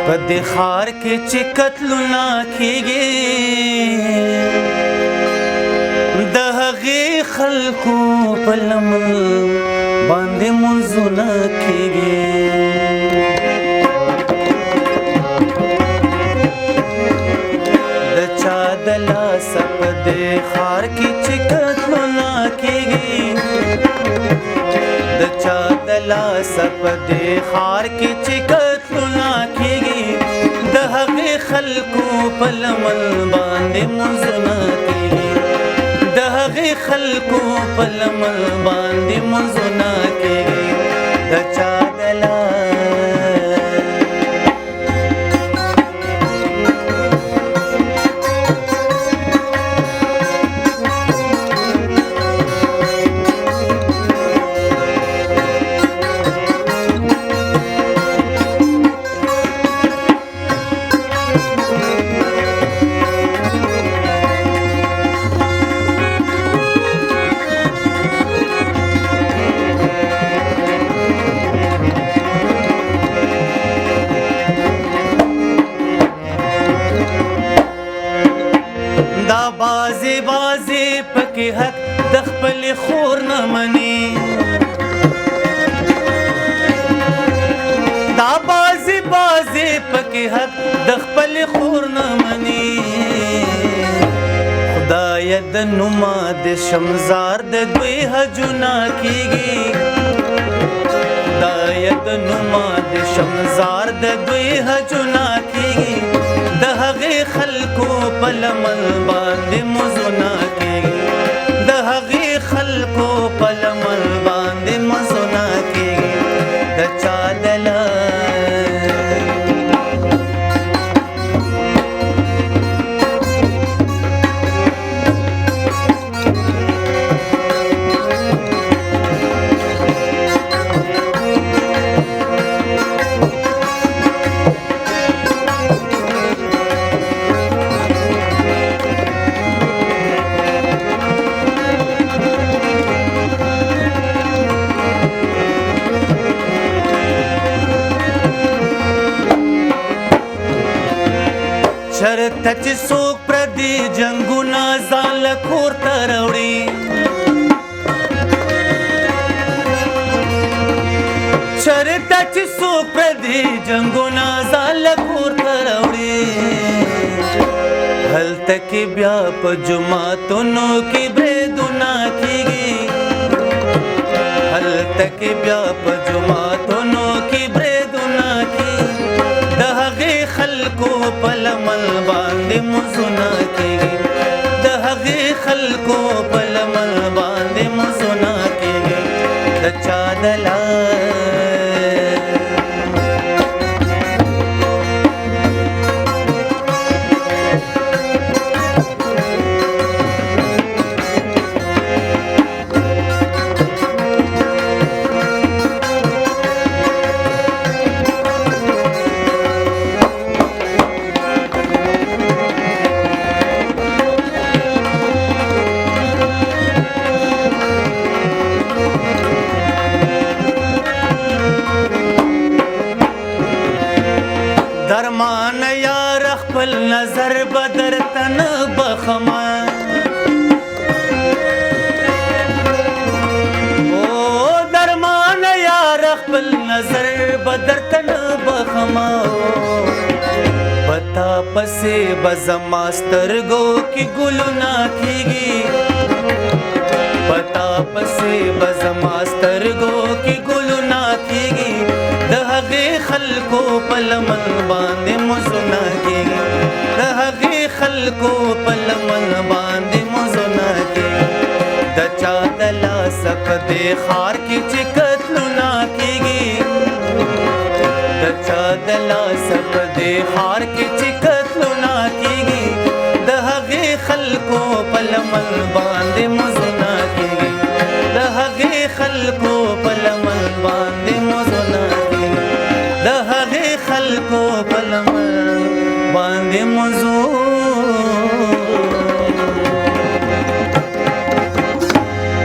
په دې ښار کې چې قتلونه کېږي د هغې خلکو په لمن باندې مونځونه کېږي د چا د لاسه په دې ښار کې چې قتلونه کېږي د چا د لاسه په دې ښار کې چې قتلونه کېږي د هغې خلکو په لمن باندې مونځونه کېږي د هغې خلکو په لمن باندې مونځونه کېږي د چا د بازی بازی پکې حق د خپل خور نه مني دا بازی بازی پکې حق د خپل خور نه مني خدای د نوما د شمزار د دوی حجونه کېږي خدای د نوما د شمزار د دوی حجونه کېږي د هغې خلکو په لمن باندې مونځونه کېږي د هغې خلکو په لمن باندې مونځونه کېږي د چا د چرته چې څوک پردي جنګونه ځان له کور ته راوړي چرته چې څوک پردي جنګونه ځان له کور ته راوړي هلته کې بیا په جوماتونو کې بریدونه کېږي هلته کې بیا په جوماتونو کې بریدونه کېږي د هغې خلکو په لمن باندې مونځونه کېږي د هغې خلکو په لمن باندې مونځونه کېږي د چا د درمان یار خپل نظر بدر تن بخما او درمان یار خپل نظر بدر تن بخما پتا پسې بزما سترګو کې ګلونه کېږي پتا پسې بزما سترګو کې ګلونه کېږي د هغې خلکو په لمن باندې مونځونه کېږي د هغې خلکو په لمن باندې مونځونه کېږي د چا د لاسه په دې ښار کې چې قتلونه کېږي د چا د لاسه په دې ښار کې چې قتلونه کېږي د هغې خلکو په لمن باندې مونځونه کېږي د هغې خلکو په لمن باندې مونځونه کېږي د هغې خلکو په لمن باندې مونځونه